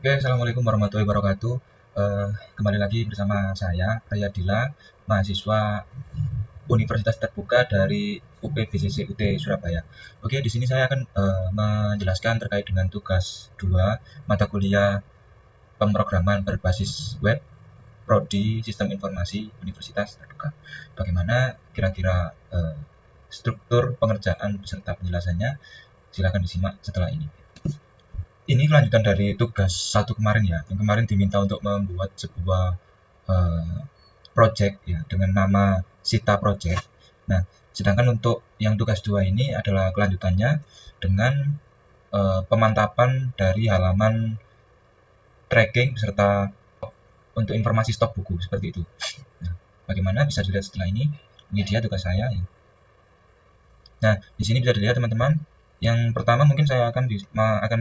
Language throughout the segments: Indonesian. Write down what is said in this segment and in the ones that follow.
Oke, assalamualaikum warahmatullahi wabarakatuh. Kembali lagi bersama saya, Rayadila, mahasiswa Universitas Terbuka dari UPBCC UT Surabaya. Oke, di sini saya akan menjelaskan terkait dengan tugas 2 mata kuliah pemrograman berbasis web Prodi Sistem Informasi Universitas Terbuka. Bagaimana kira-kira struktur pengerjaan beserta penjelasannya? Silakan disimak setelah ini. Ini kelanjutan dari tugas satu kemarin ya. Yang kemarin diminta untuk membuat sebuah project ya dengan nama Sita Project. Nah, sedangkan untuk yang tugas 2 ini adalah kelanjutannya dengan pemantapan dari halaman tracking beserta untuk informasi stok buku seperti itu. Nah, bagaimana bisa dilihat setelah ini? Ini dia tugas saya ya. Nah, di sini bisa dilihat teman-teman. Yang pertama mungkin saya akan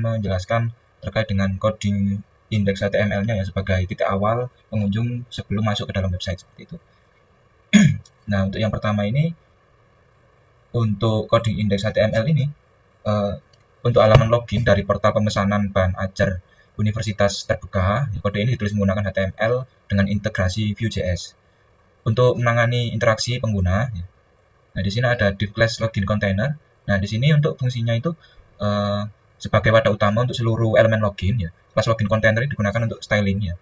menjelaskan terkait dengan coding indeks HTML-nya ya sebagai titik awal pengunjung sebelum masuk ke dalam website seperti itu. Nah, untuk yang pertama ini untuk coding indeks HTML ini untuk halaman login dari portal pemesanan bahan ajar Universitas Terbuka, kode ini ditulis menggunakan HTML dengan integrasi Vue.js. Untuk menangani interaksi pengguna, nah di sini ada div class login container. Nah di sini untuk fungsinya itu sebagai wadah utama untuk seluruh elemen login ya. Class login container ini digunakan untuk styling ya.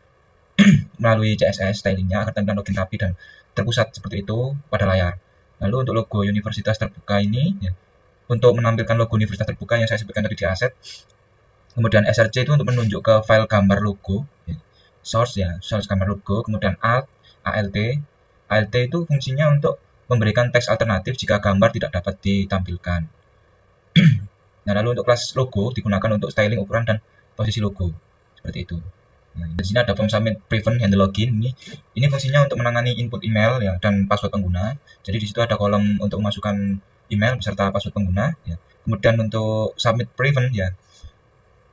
Melalui CSS stylingnya agar tampilan login rapi dan terpusat seperti itu pada layar. Lalu untuk logo Universitas Terbuka ini ya, untuk menampilkan logo Universitas Terbuka yang saya sebutkan tadi di aset. Kemudian src itu untuk menunjuk ke file gambar logo ya. Source ya, source gambar logo, kemudian alt itu fungsinya untuk memberikan teks alternatif jika gambar tidak dapat ditampilkan. Nah, lalu untuk kelas logo digunakan untuk styling ukuran dan posisi logo seperti itu. Nah, di sini ada form submit prevent handle login. Ini fungsinya untuk menangani input email ya dan password pengguna. Jadi di situ ada kolom untuk memasukkan email beserta password pengguna ya. Kemudian untuk submit prevent ya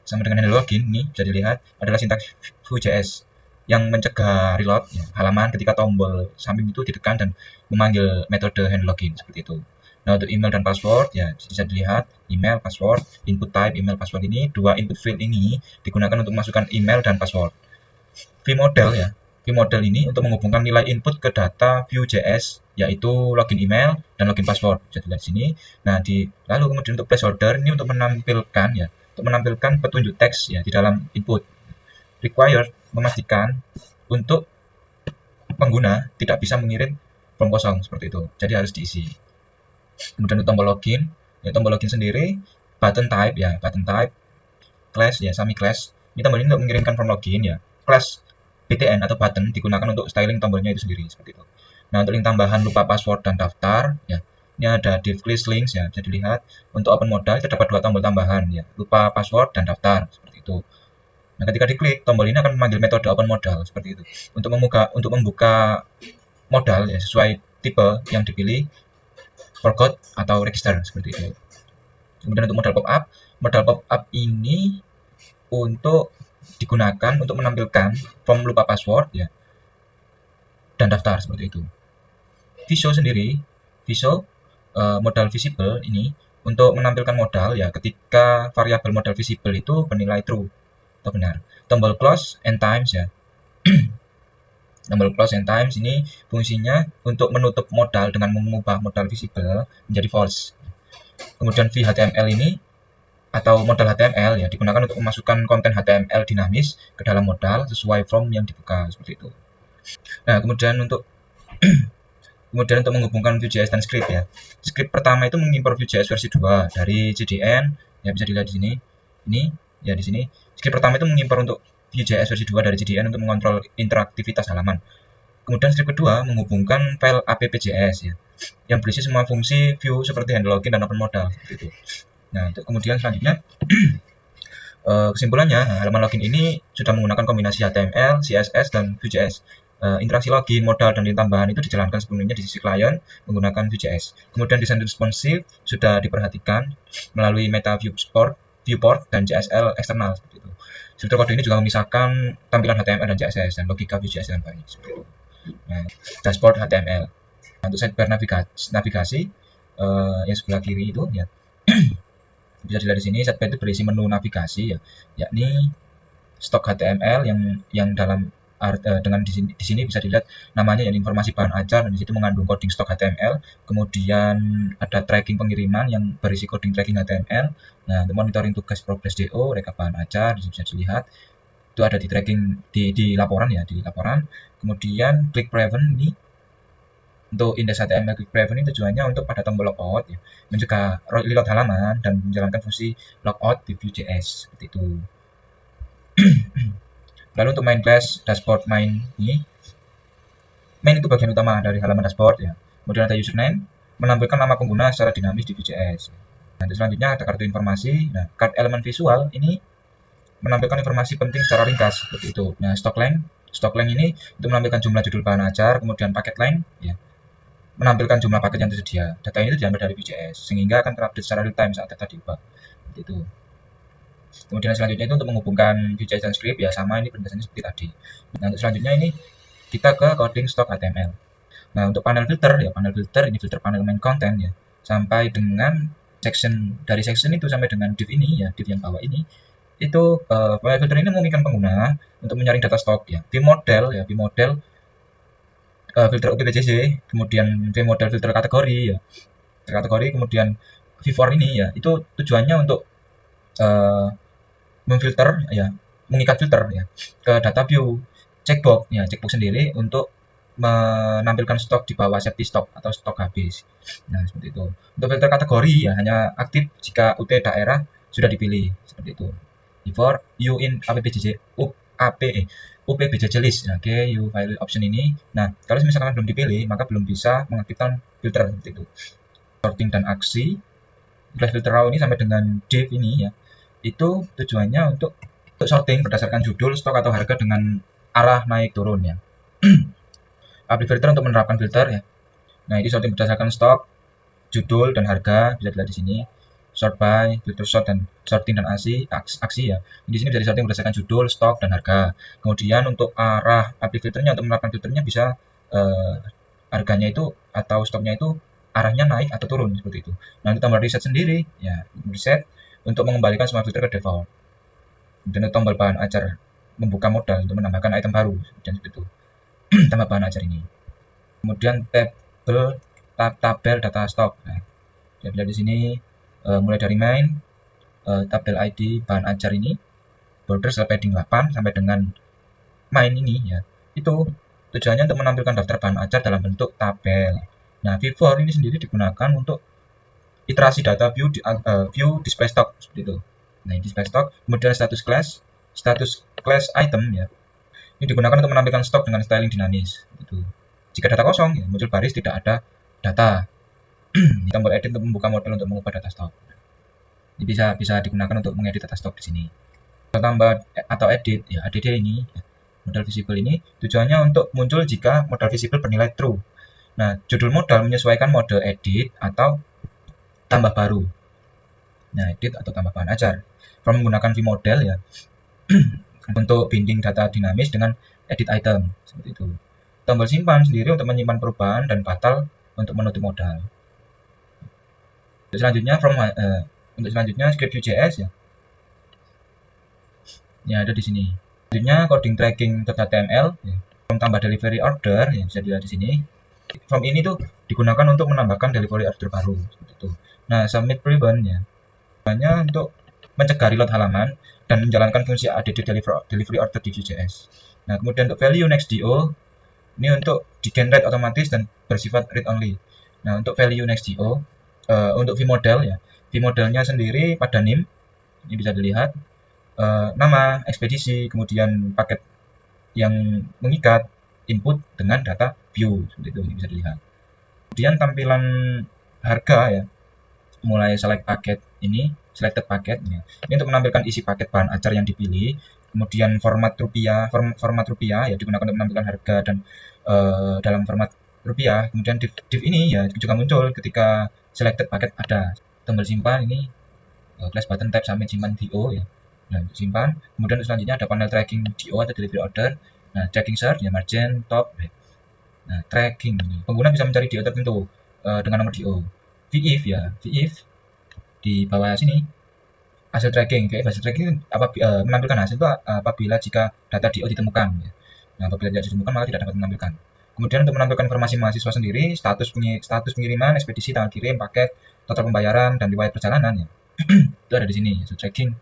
sama dengan handle login ini bisa dilihat adalah sintaks Vue.js yang mencegah reload ya, halaman ketika tombol samping itu ditekan dan memanggil metode handle login seperti itu. Nah, untuk email dan password ya bisa dilihat email, password, input type, email, password ini dua input field ini digunakan untuk memasukkan email dan password. VModel ya. VModel ini untuk menghubungkan nilai input ke data Vue.js yaitu login email dan login password. Bisa dilihat di sini. Nah, lalu kemudian untuk placeholder ini untuk menampilkan petunjuk teks ya di dalam input. Required memastikan untuk pengguna tidak bisa mengirim form kosong seperti itu. Jadi harus diisi. Kemudian untuk tombol login, ya tombol login sendiri, button type, class ya, sami class. Ini tombol ini untuk mengirimkan form login ya. Class btn atau button digunakan untuk styling tombolnya itu sendiri seperti itu. Nah, untuk link tambahan lupa password dan daftar ya. Ini ada div list links ya, bisa dilihat. Untuk open modal terdapat dua tombol tambahan ya, lupa password dan daftar seperti itu. Nah, ketika diklik, tombol ini akan memanggil metode open modal seperti itu. Untuk membuka modal ya sesuai tipe yang dipilih, forgot atau register seperti itu. Kemudian untuk modal pop up ini untuk digunakan untuk menampilkan form lupa password ya dan daftar seperti itu. Visio modal visible ini untuk menampilkan modal ya ketika variabel modal visible itu bernilai true atau benar. Tombol close and times ya. Tombol close and times ini fungsinya untuk menutup modal dengan mengubah modal visible menjadi false. Kemudian vHTML ini atau modal HTML ya digunakan untuk memasukkan konten HTML dinamis ke dalam modal sesuai form yang dibuka seperti itu. Nah, kemudian untuk menghubungkan Vue.js dan script ya. Script pertama itu mengimpor Vue.js versi 2 dari JDN ya, bisa dilihat di sini. Ini ya di sini. Script pertama itu mengimpor untuk Vue.js versi 2 dari JDN untuk mengontrol interaktivitas halaman. Kemudian script kedua menghubungkan file app.js ya, yang berisi semua fungsi Vue seperti handle login dan open modal seperti itu. Nah, untuk kemudian selanjutnya kesimpulannya halaman login ini sudah menggunakan kombinasi HTML, CSS dan Vue.js. Interaksi login, modal, dan link tambahan itu dijalankan sebelumnya di sisi klien menggunakan Vue.js. Kemudian desain responsif sudah diperhatikan melalui meta viewport dan JSL eksternal seperti itu. Struktur kode ini juga memisahkan tampilan HTML dan CSS dan logika Vue.js dengan baik seperti itu. Nah, dashboard HTML. Nah, untuk sidebar navigasi yang sebelah kiri itu ya bisa dilihat di sini. Sidebar itu berisi menu navigasi ya, yakni stok HTML yang dalam dengan di sini bisa dilihat namanya yang informasi bahan acar, dan di situ mengandung coding stok HTML. Kemudian ada tracking pengiriman yang berisi coding tracking HTML. Nah, untuk monitoring tugas progres DO, rekap bahan acar, di sini bisa dilihat itu ada di tracking di laporan ya, di laporan. Kemudian click prevent ini untuk indeks HTML click prevent ini tujuannya untuk pada tombol logout ya, mencegah reload halaman dan menjalankan fungsi logout di Vue.js seperti itu. Lalu untuk main class dashboard main ini, main itu bagian utama dari halaman dashboard ya. Kemudian ada username, menampilkan nama pengguna secara dinamis di Vue.js. Nanti selanjutnya ada kartu informasi. Nah, card elemen visual ini menampilkan informasi penting secara ringkas seperti itu. Nah, stock length ini untuk menampilkan jumlah judul bahan acar, kemudian paket length ya, menampilkan jumlah paket yang tersedia. Data ini diambil dari Vue.js sehingga akan terupdate secara real time saat data diubah. Seperti itu. Kemudian selanjutnya itu untuk menghubungkan Vue.js dan script ya, sama ini penjelasannya seperti tadi. Nah, untuk selanjutnya ini kita ke coding stock HTML. Nah, untuk panel filter ya, panel filter ini filter panel main content ya, sampai dengan dari section itu sampai dengan div ini ya, div yang bawah ini itu panel filter ini memungkinkan pengguna untuk menyaring data stok ya. Vmodel ya, Vmodel filter OPPJC, kemudian Vmodel filter kategori ya, kategori, kemudian V4 ini ya, itu tujuannya untuk memfilter ya, mengikat filter ya ke data view. Checkbox ya, checkbox sendiri untuk menampilkan stok di bawah safety stock atau stok habis. Nah, seperti itu. Untuk filter kategori ya hanya aktif jika UT daerah sudah dipilih, seperti itu. Before you in APBJJ UPBJJ list. Oke, you file option ini. Nah, kalau misalkan belum dipilih, maka belum bisa mengaktifkan filter seperti itu. Sorting dan aksi. Class filter raw ini sampai dengan div ini ya. Itu tujuannya untuk sorting berdasarkan judul, stok atau harga dengan arah naik turun ya. Apply filter untuk menerapkan filter ya. Nah, ini sorting berdasarkan stok, judul dan harga, bisa dilihat di sini. Sort by, filter sort dan sorting dan aksi ya. Di sini bisa disorting berdasarkan judul, stok dan harga. Kemudian untuk arah apply filternya, untuk menerapkan filternya bisa harganya itu atau stoknya itu arahnya naik atau turun seperti itu. Nah, untuk tombol reset sendiri ya, reset untuk mengembalikan semua filter ke default. Dan tombol bahan acar membuka modal untuk menambahkan item baru dan seperti itu. Tambah bahan acar ini. Kemudian tabel data stok. Nah, jadi di sini mulai dari main, tabel ID bahan acar ini, border sampai padding 8 sampai dengan main ini ya. Itu tujuannya untuk menampilkan daftar bahan acar dalam bentuk tabel. Nah, V4 ini sendiri digunakan untuk iterasi data view display stock seperti itu. Nah, ini display stock, kemudian status class item ya. Ini digunakan untuk menampilkan stok dengan styling dinamis gitu. Jika data kosong ya, muncul baris tidak ada data. Tombol edit untuk membuka model untuk mengubah data stok. Ini bisa digunakan untuk mengedit data stok di sini. Tambah atau edit ya, add ini ya, modal visible ini tujuannya untuk muncul jika modal visible bernilai true. Nah, judul modal menyesuaikan mode edit atau tambah baru. Nah, edit atau tambah bahan acar. From menggunakan vmodel ya untuk binding data dinamis dengan edit item seperti itu. Tombol simpan sendiri untuk menyimpan perubahan dan batal untuk menutup modal. Selanjutnya untuk selanjutnya script Vue.js ya. Ya, ada di sini. Selanjutnya coding tracking .html ya. From tambah delivery order ya, bisa dilihat di sini. From ini tuh digunakan untuk menambahkan delivery order baru seperti itu. Nah, submit prevent ya, hanya untuk mencegah reload halaman dan menjalankan fungsi add delivery order di Vue.js. Nah, kemudian untuk value next DO ini untuk di generate otomatis dan bersifat read only. Nah, untuk value next DO untuk vmodel ya, vmodelnya sendiri pada name ini bisa dilihat nama, ekspedisi, kemudian paket yang mengikat, input dengan data view seperti itu, ini bisa dilihat. Kemudian tampilan harga ya, mulai select paket ini, selected paket ya. Ini untuk menampilkan isi paket bahan acar yang dipilih. Kemudian format rupiah ya, digunakan untuk menampilkan harga dan dalam format rupiah. Kemudian div ini ya juga muncul ketika selected paket ada. Tombol simpan ini class button tab submit simpan DO ya. Nah, simpan. Kemudian selanjutnya ada panel tracking DO atau delivery order. Nah, tracking search ya, margin top. Nah, tracking ini pengguna bisa mencari DO tertentu dengan nomor DO. VIF ya, VIF di bawah sini hasil tracking. Hasil tracking menampilkan hasil itu apabila jika data DO ditemukan. Ya. Nah, apabila tidak ditemukan maka tidak dapat menampilkan. Kemudian untuk menampilkan informasi mahasiswa sendiri, status pengiriman, ekspedisi, tanggal kirim, paket, total pembayaran, dan riwayat perjalanan. Ya. Itu ada di sini, hasil tracking,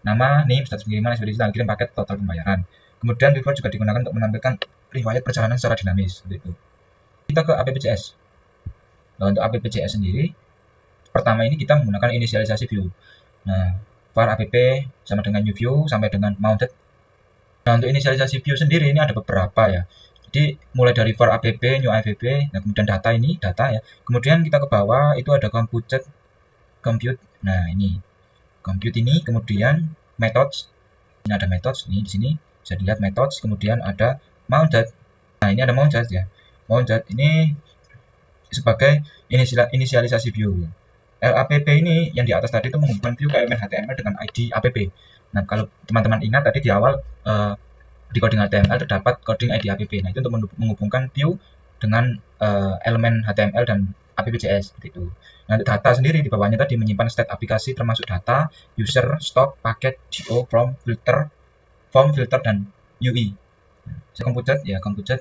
nama, NIM, status pengiriman, ekspedisi, tanggal kirim, paket, total pembayaran. Kemudian report juga digunakan untuk menampilkan riwayat perjalanan secara dinamis. Seperti itu. Kita ke APPCS. Nah, untuk APPCS sendiri, pertama ini kita menggunakan inisialisasi view. Nah, var app sama dengan new view sampai dengan mounted. Nah, untuk inisialisasi view sendiri ini ada beberapa ya. Jadi mulai dari var app, new app, nah kemudian data ini, data ya. Kemudian kita ke bawah itu ada compute. Nah, ini compute ini, kemudian methods. Ini ada methods ini di sini. Bisa dilihat methods, kemudian ada mounted. Nah, ini ada mounted ya. Mounted ini sebagai inisialisasi view. LAPP ini yang di atas tadi itu menghubungkan view ke elemen HTML dengan ID app. Nah, kalau teman-teman ingat tadi di awal di coding HTML terdapat coding ID app. Nah, itu untuk menghubungkan view dengan elemen HTML dan APPJS seperti itu. Nah, untuk data sendiri di bawahnya tadi menyimpan state aplikasi termasuk data, user, stock, paket, GO, form, filter, dan UI. Computed ya, computed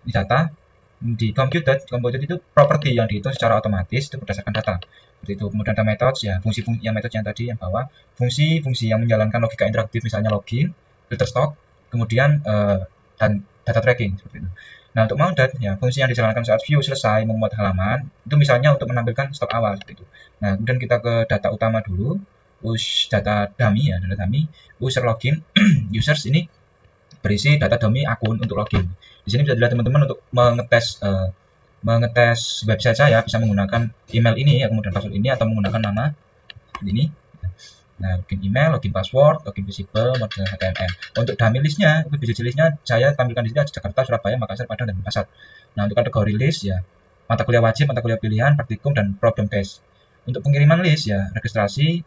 di data. Di computed itu properti yang dihitung secara otomatis itu berdasarkan data. Seperti itu. Kemudian ada methods ya, fungsi-fungsi yang metode yang tadi yang bawah, fungsi-fungsi yang menjalankan logika interaktif misalnya login, filter stock, kemudian dan data tracking seperti itu. Nah, untuk mounted ya, fungsi yang dijalankan saat view selesai memuat halaman itu misalnya untuk menampilkan stok awal seperti itu. Nah, kemudian kita ke data utama dulu, data dummy ya, data dummy, user login, users ini berisi data dummy akun untuk login. Di sini bisa dilihat teman-teman untuk mengetes website saya bisa menggunakan email ini ya, kemudian password ini atau menggunakan nama seperti ini. Nah, login email, login password, login visible, model HTML. Untuk dummy listnya, PBJJ listnya saya tampilkan di sini ada Jakarta, Surabaya, Makassar, Padang, dan Makassar. Nah, untuk kategori list ya, mata kuliah wajib, mata kuliah pilihan, praktikum, dan problem based. Untuk pengiriman list ya, registrasi,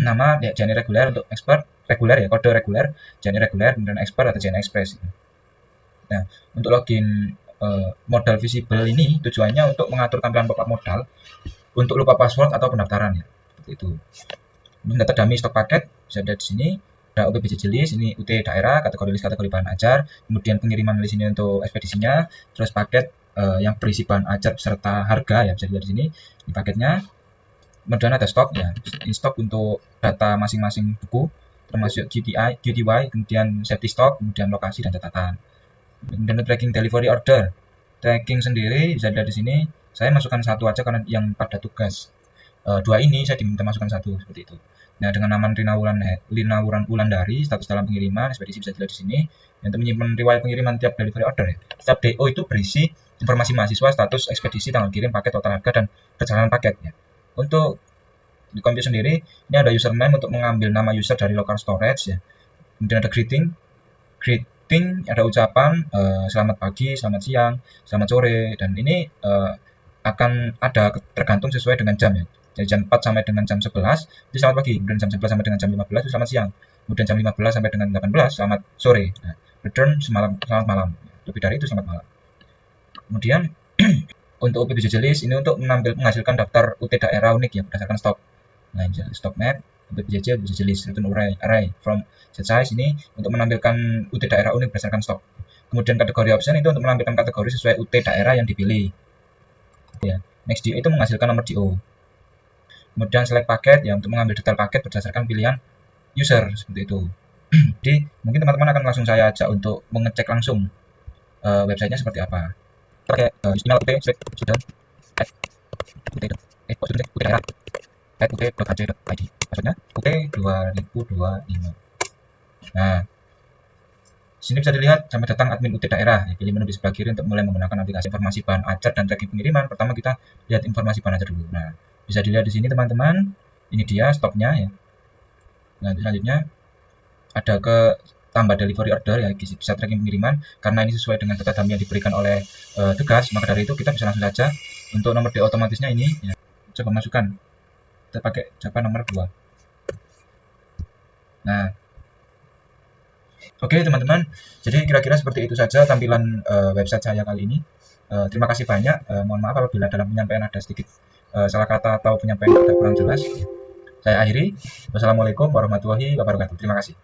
nama ya JNE reguler, untuk expert reguler ya, kode reguler, JNE reguler, kemudian expert atau JNE express. Nah, untuk login modal visible ini tujuannya untuk mengatur tampilan pop-up modal untuk lupa password atau pendaftaran ya, seperti itu. Data dummy stok paket bisa ada di sini, ada OPBJJ list, ini UT daerah, kategori list, kategori bahan ajar, kemudian pengiriman list ini untuk ekspedisinya, terus paket yang berisi bahan ajar beserta harga ya, bisa dilihat di sini, ini paketnya. Kemudian ada stok ya, ini stok untuk data masing-masing buku, termasuk QTY, kemudian safety stock, kemudian lokasi dan catatan. Kemudian tracking delivery order, tracking sendiri bisa dilihat di sini, saya masukkan satu aja karena yang pada tugas dua ini saya diminta masukkan satu seperti itu. Nah, dengan nama Rina Wulandari, status dalam pengiriman, ekspedisi bisa dilihat di sini. Untuk menyimpan riwayat pengiriman tiap delivery order ya. Setiap DO itu berisi informasi mahasiswa, status ekspedisi, tanggal kirim, paket, total harga, dan perjalanan paket ya. Untuk di komputer sendiri, ini ada username untuk mengambil nama user dari local storage ya. Kemudian ada greeting, ada ucapan selamat pagi, selamat siang, selamat sore, dan ini akan ada tergantung sesuai dengan jam ya. Dari jam 4 sampai dengan jam 11 itu selamat pagi, kemudian jam 11 sampai dengan jam 15 itu selamat siang, kemudian jam 15 sampai dengan 18 selamat sore. Nah, return selamat malam, lebih dari itu selamat malam. Kemudian untuk OPBJJ list ini untuk menghasilkan daftar UT daerah unik ya berdasarkan stok. Nah, stok map, OPBJJ list, return array from set size ini untuk menampilkan UT daerah unik berdasarkan stok. Kemudian kategori option itu untuk menampilkan kategori sesuai UT daerah yang dipilih. Ya, next DO itu menghasilkan nomor DO. Kemudian select paket ya untuk mengambil detail paket berdasarkan pilihan user seperti itu. Jadi mungkin teman-teman akan langsung saya ajak untuk mengecek langsung websitenya seperti apa. Pakai email UT sudah ut.ac.id maksudnya UT 2025. Nah, sini bisa dilihat sampai datang admin UT daerah. Ya, pilih menu di sebelah kiri untuk mulai menggunakan aplikasi informasi bahan ajar dan tracking pengiriman. Pertama kita lihat informasi bahan ajar dulu. Nah, bisa dilihat di sini teman-teman. Ini dia stoknya ya. Nah, selanjutnya ada ke tambah delivery order ya, bisa tracking pengiriman. Karena ini sesuai dengan data dummy yang diberikan oleh tugas, maka dari itu kita bisa langsung saja untuk nomor DO otomatisnya ini ya, coba masukkan. Kita pakai coba nomor 2. Nah, oke teman-teman, jadi kira-kira seperti itu saja tampilan website saya kali ini. Terima kasih banyak. Mohon maaf apabila dalam penyampaian ada sedikit salah kata atau penyampaian tidak kurang jelas. Saya akhiri. Wassalamualaikum warahmatullahi wabarakatuh. Terima kasih.